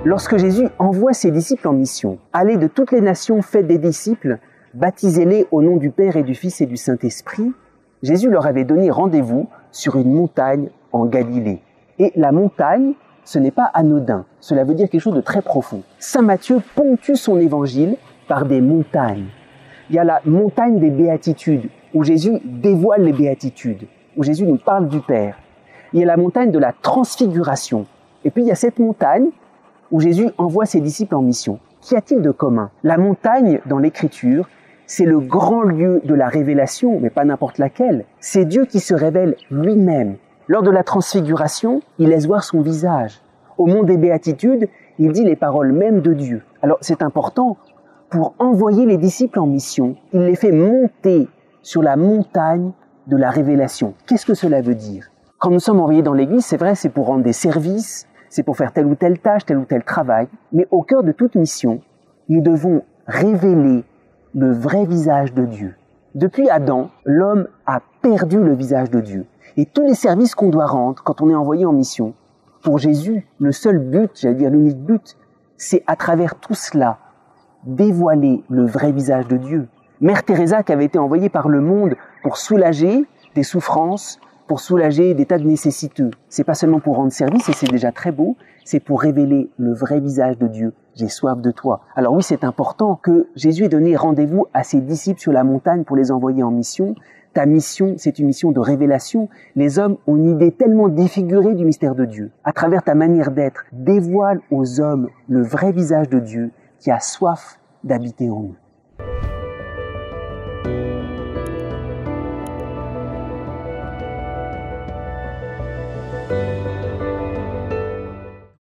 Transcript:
Lorsque Jésus envoie ses disciples en mission, « Allez de toutes les nations, faites des disciples, baptisez-les au nom du Père et du Fils et du Saint-Esprit », Jésus leur avait donné rendez-vous sur une montagne en Galilée. Et la montagne, ce n'est pas anodin, cela veut dire quelque chose de très profond. Saint Matthieu ponctue son évangile par des montagnes. Il y a la montagne des béatitudes, où Jésus dévoile les béatitudes, où Jésus nous parle du Père. Il y a la montagne de la transfiguration. Et puis il y a cette montagne où Jésus envoie ses disciples en mission. Qu'y a-t-il de commun? La montagne, dans l'Écriture, c'est le grand lieu de la révélation, mais pas n'importe laquelle. C'est Dieu qui se révèle lui-même. Lors de la transfiguration, il laisse voir son visage. Au mont des béatitudes, il dit les paroles mêmes de Dieu. Alors c'est important, pour envoyer les disciples en mission, il les fait monter sur la montagne de la révélation. Qu'est-ce que cela veut dire? Quand nous sommes envoyés dans l'Église, c'est vrai, c'est pour rendre des services, c'est pour faire telle ou telle tâche, tel ou tel travail, mais au cœur de toute mission, nous devons révéler le vrai visage de Dieu. Depuis Adam, l'homme a perdu le visage de Dieu. Et tous les services qu'on doit rendre quand on est envoyé en mission, pour Jésus, le seul but, j'allais dire l'unique but, c'est à travers tout cela, dévoiler le vrai visage de Dieu. Mère Teresa, qui avait été envoyée par le monde pour soulager des souffrances, pour soulager des tas de nécessiteux. C'est pas seulement pour rendre service, et c'est déjà très beau, c'est pour révéler le vrai visage de Dieu. J'ai soif de toi. Alors oui, c'est important que Jésus ait donné rendez-vous à ses disciples sur la montagne pour les envoyer en mission. Ta mission, c'est une mission de révélation. Les hommes ont une idée tellement défigurée du mystère de Dieu. À travers ta manière d'être, dévoile aux hommes le vrai visage de Dieu qui a soif d'habiter en nous.